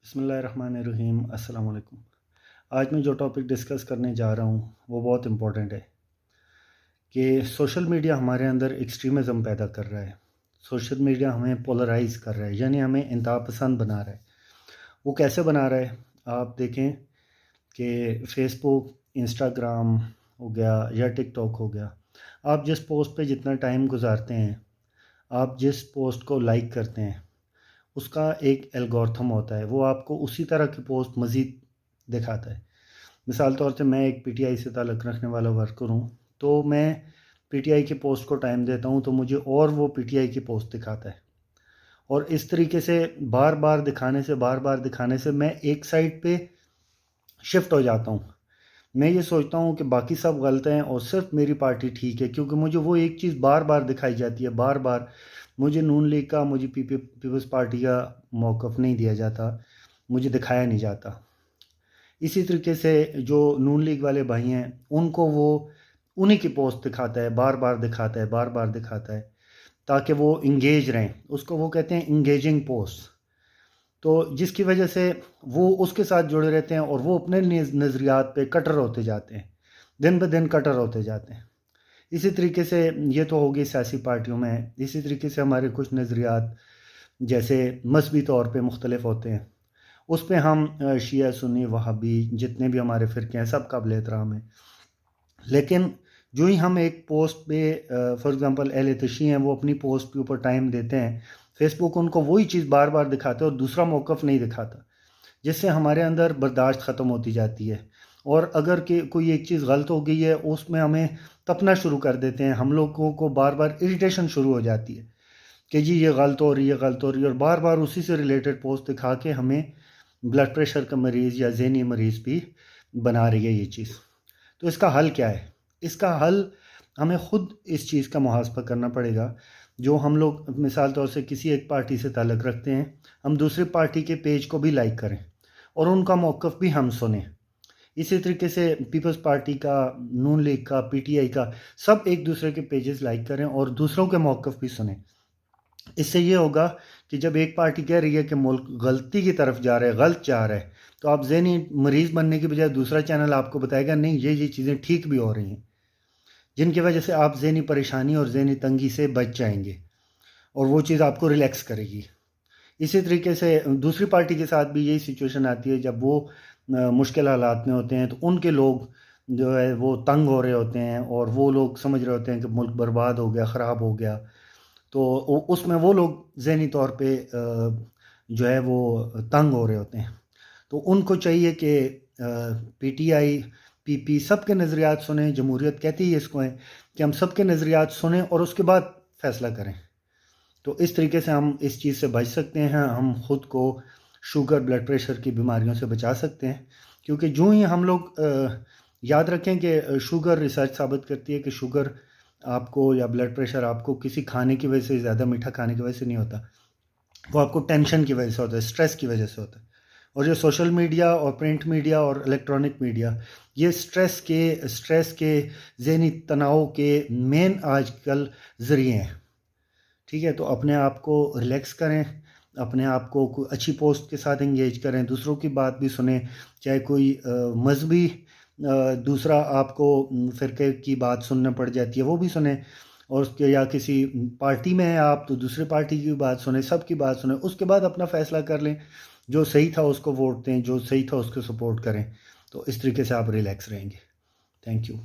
بسم اللہ الرحمن الرحیم۔ السلام علیکم۔ آج میں جو ٹاپک ڈسکس کرنے جا رہا ہوں وہ بہت امپورٹنٹ ہے کہ سوشل میڈیا ہمارے اندر ایکسٹریمزم پیدا کر رہا ہے۔ سوشل میڈیا ہمیں پولرائز کر رہا ہے، یعنی ہمیں انتہا پسند بنا رہا ہے۔ وہ کیسے بنا رہا ہے؟ آپ دیکھیں کہ فیس بک، انسٹاگرام ہو گیا یا ٹک ٹاک ہو گیا، آپ جس پوسٹ پہ جتنا ٹائم گزارتے ہیں، آپ جس پوسٹ کو لائک کرتے ہیں، اس کا ایک الگورتھم ہوتا ہے، وہ آپ کو اسی طرح کی پوسٹ مزید دکھاتا ہے۔ مثال طور سے میں ایک پی ٹی آئی سے تعلق رکھنے والا ورکر ہوں، تو میں پی ٹی آئی کی پوسٹ کو ٹائم دیتا ہوں تو مجھے اور وہ پی ٹی آئی کی پوسٹ دکھاتا ہے، اور اس طریقے سے بار بار دکھانے سے میں ایک سائٹ پہ شفٹ ہو جاتا ہوں۔ میں یہ سوچتا ہوں کہ باقی سب غلط ہیں اور صرف میری پارٹی ٹھیک ہے، کیونکہ مجھے وہ ایک چیز بار بار دکھائی جاتی ہے، بار بار مجھے نون لیگ کا، مجھے پیپلز پارٹی کا موقف نہیں دیا جاتا، مجھے دکھایا نہیں جاتا۔ اسی طریقے سے جو نون لیگ والے بھائی ہیں، ان کو وہ انہی کی پوسٹ دکھاتا ہے، بار بار دکھاتا ہے تاکہ وہ انگیج رہیں۔ اس کو وہ کہتے ہیں انگیجنگ پوسٹ، تو جس کی وجہ سے وہ اس کے ساتھ جڑے رہتے ہیں اور وہ اپنے نظریات پہ کٹر ہوتے جاتے ہیں، دن بہ دن کٹر ہوتے جاتے ہیں۔ اسی طریقے سے یہ تو ہوگی سیاسی پارٹیوں میں، اسی طریقے سے ہمارے کچھ نظریات جیسے مذہبی طور پہ مختلف ہوتے ہیں، اس پہ ہم شیعہ، سنی، وہابی، جتنے بھی ہمارے فرقے ہیں سب قابل احترام ہیں۔ لیکن جو ہی ہم ایک پوسٹ پہ فار ایگزامپل اہل تشیع ہیں، وہ اپنی پوسٹ کے اوپر ٹائم دیتے ہیں، فیس بک ان کو وہی چیز بار بار دکھاتا ہے اور دوسرا موقف نہیں دکھاتا، جس سے ہمارے اندر برداشت ختم ہوتی جاتی ہے، اور اگر کہ کوئی ایک چیز غلط ہو گئی ہے اس میں ہمیں تپنا شروع کر دیتے ہیں، ہم لوگوں کو بار بار اریٹیشن شروع ہو جاتی ہے کہ جی یہ غلط ہو رہی ہے، اور بار بار اسی سے ریلیٹڈ پوسٹ دکھا کے ہمیں بلڈ پریشر کا مریض یا ذہنی مریض بھی بنا رہی ہے یہ چیز۔ تو اس کا حل کیا ہے؟ اس کا حل ہمیں خود اس چیز کا محاسبہ کرنا پڑے گا۔ جو ہم لوگ مثال طور سے کسی ایک پارٹی سے تعلق رکھتے ہیں، ہم دوسری پارٹی کے پیج کو بھی لائک کریں اور ان کا موقف بھی ہم سنیں۔ اسی طریقے سے پیپلز پارٹی کا، نون لیگ کا، پی ٹی آئی کا، سب ایک دوسرے کے پیجز لائک کریں اور دوسروں کے موقف بھی سنیں۔ اس سے یہ ہوگا کہ جب ایک پارٹی کہہ رہی ہے کہ ملک غلطی کی طرف جا رہا ہے، غلط جا رہا ہے، تو آپ ذہنی مریض بننے کی بجائے دوسرا چینل آپ کو بتائے گا نہیں یہ چیزیں ٹھیک بھی ہو رہی ہیں، جن کی وجہ سے آپ ذہنی پریشانی اور ذہنی تنگی سے بچ جائیں گے، اور وہ چیز آپ کو ریلیکس کرے گی۔ اسی طریقے سے دوسری پارٹی کے ساتھ بھی یہی سچویشن آتی ہے، جب وہ مشکل حالات میں ہوتے ہیں تو ان کے لوگ جو ہے وہ تنگ ہو رہے ہوتے ہیں، اور وہ لوگ سمجھ رہے ہوتے ہیں کہ ملک برباد ہو گیا، خراب ہو گیا، تو اس میں وہ لوگ ذہنی طور پہ جو ہے وہ تنگ ہو رہے ہوتے ہیں۔ تو ان کو چاہیے کہ پی ٹی آئی، پی پی سب کے نظریات سنیں، جمہوریت کہتی ہے اس کو ہے کہ ہم سب کے نظریات سنیں اور اس کے بعد فیصلہ کریں۔ تو اس طریقے سے ہم اس چیز سے بچ سکتے ہیں، ہم خود کو شوگر، بلڈ پریشر کی بیماریوں سے بچا سکتے ہیں، کیونکہ جو ہی ہم لوگ یاد رکھیں کہ شوگر، ریسرچ ثابت کرتی ہے کہ شوگر آپ کو یا بلڈ پریشر آپ کو کسی کھانے کی وجہ سے، زیادہ میٹھا کھانے کی وجہ سے نہیں ہوتا، وہ آپ کو ٹینشن کی وجہ سے ہوتا ہے، اسٹریس کی وجہ سے ہوتا ہے۔ اور جو سوشل میڈیا اور پرنٹ میڈیا اور الیکٹرانک میڈیا، یہ اسٹریس کے ذہنی تناؤ کے مین آج کل ذریعے ہیں۔ ٹھیک ہے، تو اپنے آپ کو ریلیکس کریں، اپنے آپ کو کوئی اچھی پوسٹ کے ساتھ انگیج کریں، دوسروں کی بات بھی سنیں، چاہے کوئی مذہبی دوسرا آپ کو فرقے کی بات سننا پڑ جاتی ہے وہ بھی سنیں، اور اس کے یا کسی پارٹی میں ہیں آپ تو دوسرے پارٹی کی بات سنیں، سب کی بات سنیں، اس کے بعد اپنا فیصلہ کر لیں، جو صحیح تھا اس کو ووٹ دیں، جو صحیح تھا اس کو سپورٹ کریں۔ تو اس طریقے سے آپ ریلیکس رہیں گے۔ Thank you.